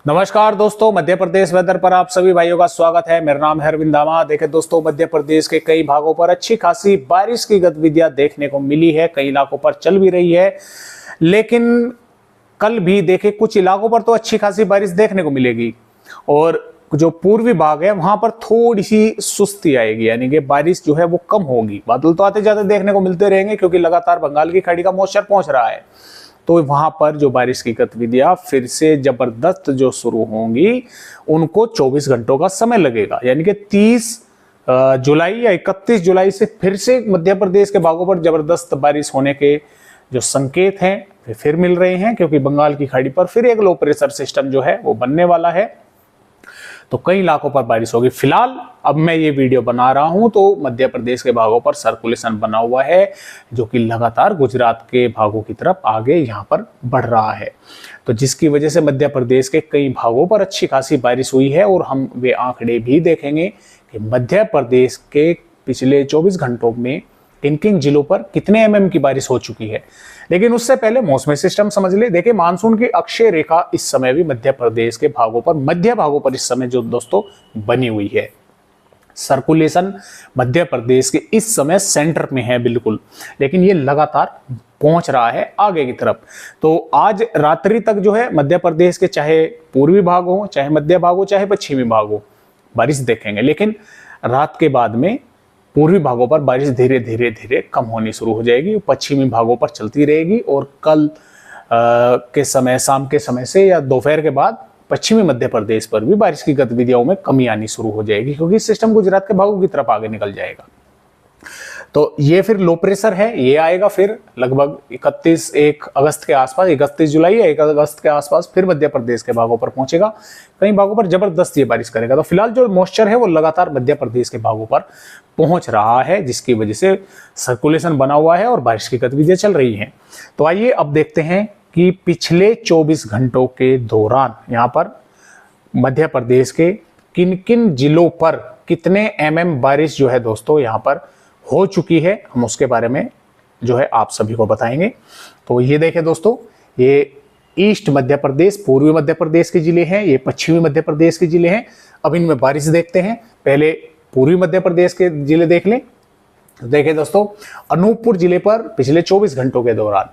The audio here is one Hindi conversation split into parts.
नमस्कार दोस्तों, मध्य प्रदेश वेदर पर आप सभी भाइयों का स्वागत है। मेरा नाम है अरविंद दामा। देखिए दोस्तों, मध्य प्रदेश के कई भागों पर अच्छी खासी बारिश की गतिविधियां देखने को मिली है, कई इलाकों पर चल भी रही है। लेकिन कल भी देखे कुछ इलाकों पर तो अच्छी खासी बारिश देखने को मिलेगी और जो पूर्वी भाग है वहां पर थोड़ी सी सुस्ती आएगी, यानी कि बारिश जो है वो कम होगी। बादल तो आते जाते देखने को मिलते रहेंगे क्योंकि लगातार बंगाल की खाड़ी का मॉइस्चर पहुंच रहा है, तो वहां पर जो बारिश की गतिविधियां फिर से जबरदस्त जो शुरू होंगी उनको 24 घंटों का समय लगेगा। यानी कि 30 जुलाई या 31 जुलाई से फिर से मध्य प्रदेश के भागों पर जबरदस्त बारिश होने के जो संकेत हैं वे फिर मिल रहे हैं, क्योंकि बंगाल की खाड़ी पर फिर एक लो प्रेशर सिस्टम जो है वो बनने वाला है, तो कई इलाकों पर बारिश होगी। फिलहाल अब मैं ये वीडियो बना रहा हूं तो मध्य प्रदेश के भागों पर सर्कुलेशन बना हुआ है, जो कि लगातार गुजरात के भागों की तरफ आगे यहां पर बढ़ रहा है, तो जिसकी वजह से मध्य प्रदेश के कई भागों पर अच्छी खासी बारिश हुई है। और हम वे आंकड़े भी देखेंगे कि मध्य प्रदेश के पिछले 24 घंटों में किन किन जिलों पर कितने mm की बारिश हो चुकी है। लेकिन उससे पहले मौसमी सिस्टम समझ ले। देखिए, मानसून की अक्षय रेखा इस समय भी मध्य प्रदेश के भागों पर, मध्य भागों पर इस समय जो दोस्तों बनी हुई है। सर्कुलेशन मध्य प्रदेश के इस समय सेंटर में है बिल्कुल, लेकिन ये लगातार पहुंच रहा है आगे की तरफ। तो आज रात्रि तक जो है मध्य प्रदेश के चाहे पूर्वी भाग हो, चाहे मध्य भाग हो, चाहे पश्चिमी भाग हो, बारिश देखेंगे। लेकिन रात के बाद में पूर्वी भागों पर बारिश धीरे धीरे कम होनी शुरू हो जाएगी, पश्चिमी भागों पर चलती रहेगी। और कल के समय, शाम के समय से या दोपहर के बाद पश्चिमी मध्य प्रदेश पर भी बारिश की गतिविधियों में कमी आनी शुरू हो जाएगी, क्योंकि सिस्टम गुजरात के भागों की तरफ आगे निकल जाएगा। तो ये फिर लो प्रेशर है, ये आएगा फिर लगभग 1 अगस्त के आसपास, 31 जुलाई या 1 अगस्त के आसपास फिर मध्य प्रदेश के भागों पर पहुंचेगा। कई भागों पर जबरदस्त ये बारिश करेगा। तो फिलहाल जो मॉइस्चर है वो लगातार मध्य प्रदेश के भागों पर पहुंच रहा है, जिसकी वजह से सर्कुलेशन बना हुआ है और बारिश की गतिविधियां चल रही हैं। तो आइए अब देखते हैं कि पिछले 24 घंटों के दौरान यहाँ पर मध्य प्रदेश के किन किन जिलों पर कितने mm बारिश जो है दोस्तों यहाँ पर हो चुकी है, हम उसके बारे में जो है आप सभी को बताएंगे। तो ये देखें दोस्तों, ये ईस्ट मध्य प्रदेश, पूर्वी मध्य प्रदेश के जिले हैं, ये पश्चिमी मध्य प्रदेश के जिले हैं। अब इनमें बारिश देखते हैं। पहले पूर्वी मध्य प्रदेश के जिले देख लें। तो देखें दोस्तों, अनूपपुर जिले पर पिछले 24 घंटों के दौरान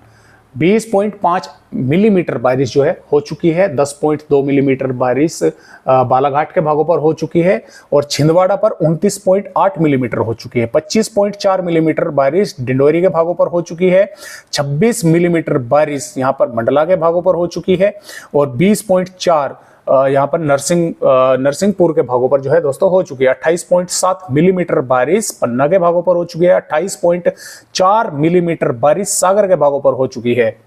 20.5 मिलीमीटर बारिश जो है हो चुकी है। 10.2 मिलीमीटर बारिश बालाघाट के भागों पर हो चुकी है और छिंदवाड़ा पर 29.8 मिलीमीटर हो चुकी है। 25.4 मिलीमीटर बारिश डिंडोरी के भागों पर हो चुकी है। 26 मिलीमीटर बारिश यहाँ पर मंडला के भागों पर हो चुकी है और 20.4 यहाँ पर नरसिंहपुर के भागों पर जो है दोस्तों हो चुकी है। 28.7 मिलीमीटर बारिश पन्ना के भागों पर हो चुकी है। 28.4 मिलीमीटर बारिश सागर के भागों पर हो चुकी है।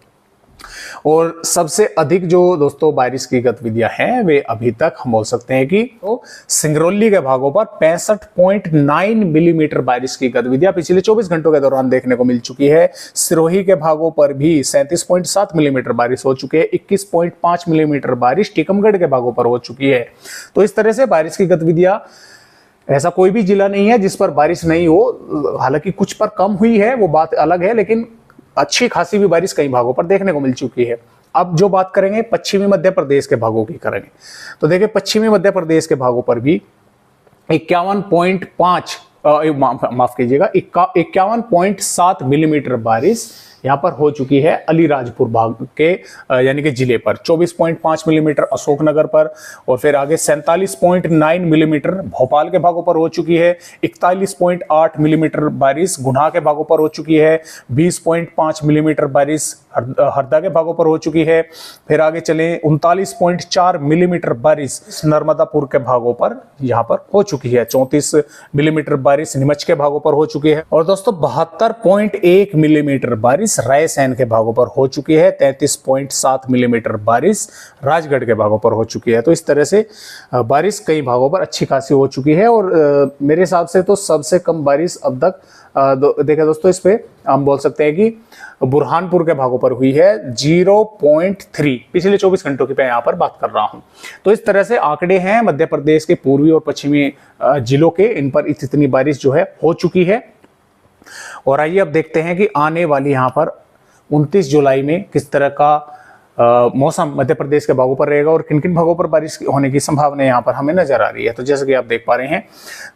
और सबसे अधिक जो दोस्तों बारिश की गतिविधियां हैं वे अभी तक हम बोल सकते हैं कि तो सिंगरौली के भागों पर 65.9 मिलीमीटर बारिश की गतिविधियां पिछले 24 घंटों के दौरान देखने को मिल चुकी है। सिरोही के भागों पर भी 37.7 मिलीमीटर बारिश हो चुकी है। 21.5 मिलीमीटर बारिश टीकमगढ़ के भागों पर हो चुकी है। तो इस तरह से बारिश की गतिविधियां, ऐसा कोई भी जिला नहीं है जिस पर बारिश नहीं हो। हालांकि कुछ पर कम हुई है वो बात अलग है, लेकिन अच्छी खासी भी बारिश कई भागों पर देखने को मिल चुकी है। अब जो बात करेंगे पश्चिमी मध्य प्रदेश के भागों की करेंगे, तो देखिए पश्चिमी मध्य प्रदेश के भागों पर भी 51.7 मिलीमीटर बारिश यहाँ पर हो चुकी है। अलीराजपुर भाग के यानी कि जिले पर 24.5 मिलीमीटर अशोकनगर पर, और फिर आगे 47.9 मिलीमीटर भोपाल के भागों पर हो चुकी है। 41.8 मिलीमीटर बारिश गुना के भागों पर हो चुकी है। 20.5 मिलीमीटर बारिश हरदा के भागों पर हो चुकी है। फिर आगे चले 39.4 मिलीमीटर बारिश नर्मदापुर के भागों पर यहाँ पर हो चुकी है। 34 मिलीमीटर बारिश नीमच के भागों पर हो चुकी है। और दोस्तों 72.1 मिलीमीटर बारिश रायसेन के भागों पर हो चुकी है। 33.7 मिलीमीटर बारिश राजगढ़ के भागों पर हो चुकी है। तो इस तरह से बारिश कई भागों पर अच्छी खासी हो चुकी है। और मेरे हिसाब से तो सबसे कम बारिश अब तक देखा दोस्तों, इस पे हम बोल सकते हैं कि बुरहानपुर के भागों पर हुई है 0.3 पिछले 24 घंटों की मैं यहाँ पर बात कर रहा हूँ। तो इस तरह से आंकड़े हैं मध्य प्रदेश के पूर्वी और पश्चिमी जिलों के, इन पर इतनी बारिश जो है हो चुकी है। और आइए अब देखते हैं कि आने वाली यहाँ पर 29 जुलाई में किस तरह का मौसम मध्य प्रदेश के भागों पर रहेगा और किन किन भागों पर बारिश होने की संभावना यहाँ पर हमें नजर आ रही है। तो जैसे कि आप देख पा रहे हैं,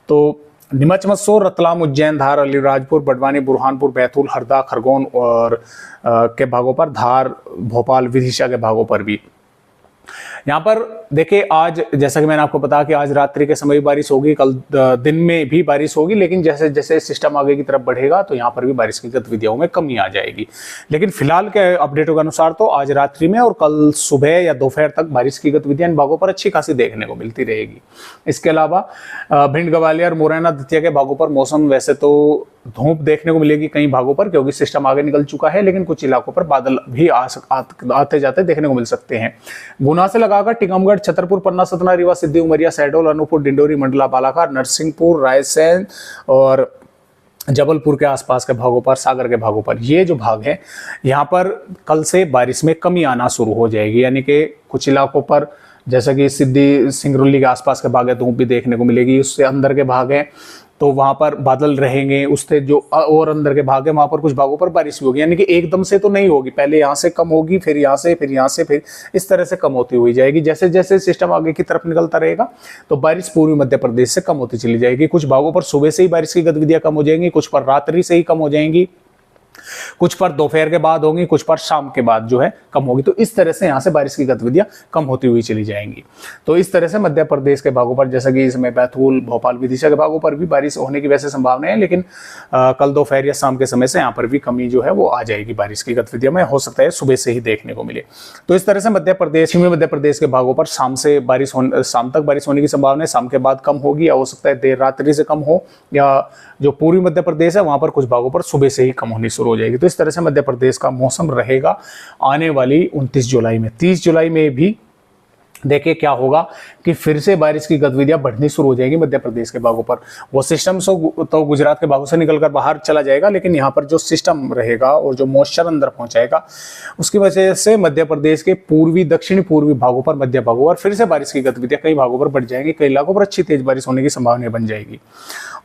तो नीमच, मंदसौर, रतलाम, उज्जैन, धार, अलीराजपुर, बड़वानी, बुरहानपुर, बैतूल, हरदा, खरगोन और के भागों पर, धार, भोपाल, विदिशा के भागों पर भी। यहाँ पर देखिए, आज जैसा कि मैंने आपको बताया कि आज रात्रि के समय भी बारिश होगी, कल दिन में भी बारिश होगी, लेकिन जैसे जैसे सिस्टम आगे की तरफ बढ़ेगा तो यहाँ पर भी बारिश की गतिविधियों में कमी आ जाएगी। लेकिन फिलहाल के अपडेटों के अनुसार तो आज रात्रि में और कल सुबह या दोपहर तक बारिश की गतिविधियां इन भागों पर अच्छी खासी देखने को मिलती रहेगी। इसके अलावा भिंड, ग्वालियर, मुरैना, दतिया के भागों पर मौसम वैसे तो धूप देखने को मिलेगी कई भागों पर, क्योंकि सिस्टम आगे निकल चुका है, लेकिन कुछ इलाकों पर बादल भी आते जाते देखने को मिल सकते हैं। गुना से लगाकर टीकमगढ़, छतरपुर, पन्ना, सतना, रीवा, सिद्धि, उमरिया, शहडोल, अनूपपुर, डिंडोरी, मंडला, बालाघाट, नरसिंहपुर, रायसेन और जबलपुर के आसपास के भागों पर, सागर के भागों पर, ये जो भाग है यहाँ पर कल से बारिश में कमी आना शुरू हो जाएगी। यानी कि कुछ इलाकों पर जैसा कि सिद्धि, सिंगरौली के आसपास के भाग है, धूप भी देखने को मिलेगी। उससे अंदर के भाग हैं तो वहां पर बादल रहेंगे। उससे जो और अंदर के भाग है वहां पर कुछ भागों पर बारिश भी होगी, यानी कि एकदम से तो नहीं होगी, पहले यहाँ से कम होगी, फिर यहाँ से, फिर यहाँ से, फिर इस तरह से कम होती हुई जाएगी। जैसे जैसे सिस्टम आगे की तरफ निकलता रहेगा तो बारिश पूर्वी मध्य प्रदेश से कम होती चली जाएगी। कुछ भागों पर सुबह से ही बारिश की गतिविधियां कम हो जाएंगी, कुछ पर रात्रि से ही कम हो जाएंगी, कुछ पर दोपहर के बाद होंगी, कुछ पर शाम के बाद जो है कम होगी। तो इस तरह से यहाँ से बारिश की गतिविधियां कम होती हुई चली जाएंगी। तो इस तरह से मध्य प्रदेश के भागों पर, जैसा कि इसमें बैतूल, भोपाल, विदिशा के भागों पर भी बारिश होने की वैसे संभावना है, लेकिन कल दोपहर या शाम के समय से यहाँ पर भी कमी जो है वो आ जाएगी बारिश की गतिविधियों में, हो सकता है सुबह से ही देखने को मिले। तो इस तरह से मध्य प्रदेश के भागों पर शाम तक बारिश होने की संभावना है, शाम के बाद कम होगी या हो सकता है देर रात्रि से कम हो, या जो पूर्वी मध्य प्रदेश है वहां पर कुछ भागों पर सुबह से ही कम होनी शुरू हो जाएगी। तो इस तरह से मध्य प्रदेश का मौसम रहेगा आने वाली 29 जुलाई में। 30 जुलाई में भी देखिए क्या होगा कि फिर से बारिश की गतिविधियां बढ़नी शुरू हो जाएगी मध्य प्रदेश के भागों पर। वो सिस्टम तो गुजरात के भागों से निकलकर बाहर चला जाएगा, लेकिन यहाँ पर जो सिस्टम रहेगा और जो मॉइस्चर अंदर पहुंचाएगा उसकी वजह से मध्य प्रदेश के पूर्वी, दक्षिणी पूर्वी भागों पर, मध्य भागों पर फिर से बारिश की गतिविधियां कई भागों पर बढ़ जाएंगी, कई इलाकों पर अच्छी तेज बारिश होने की संभावना बन जाएगी।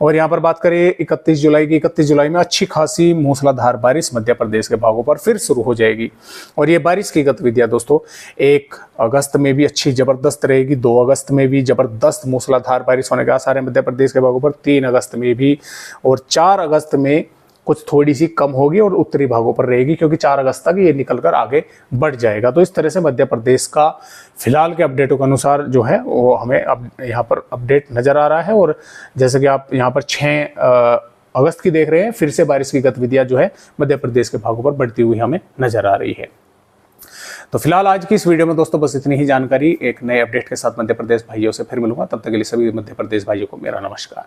और यहाँ पर बात करें 31 जुलाई की, 31 जुलाई में अच्छी खासी मूसलाधार बारिश मध्य प्रदेश के भागों पर फिर शुरू हो जाएगी। और ये बारिश की गतिविधियां दोस्तों 1 अगस्त में भी अच्छी जबरदस्त रहेगी, 2 अगस्त में भी जबरदस्त मूसलाधार बारिश होने के आसार है मध्य प्रदेश के भागों पर, 3 अगस्त में भी, और 4 अगस्त में कुछ थोड़ी सी कम होगी और उत्तरी भागों पर रहेगी, क्योंकि 4 अगस्त तक ये निकलकर आगे बढ़ जाएगा। तो इस तरह से मध्य प्रदेश का फिलहाल के अपडेटों के अनुसार जो है वो हमें अब यहाँ पर अपडेट नजर आ रहा है। और जैसे कि आप यहाँ पर 6 अगस्त की देख रहे हैं, फिर से बारिश की गतिविधियां जो है मध्य प्रदेश के भागों पर बढ़ती हुई हमें नजर आ रही है। तो फिलहाल आज की इस वीडियो में दोस्तों बस इतनी ही जानकारी। एक नए अपडेट के साथ मध्य प्रदेश भाइयों से फिर मिलूंगा, तब तक के लिए सभी मध्य प्रदेश भाइयों को मेरा नमस्कार।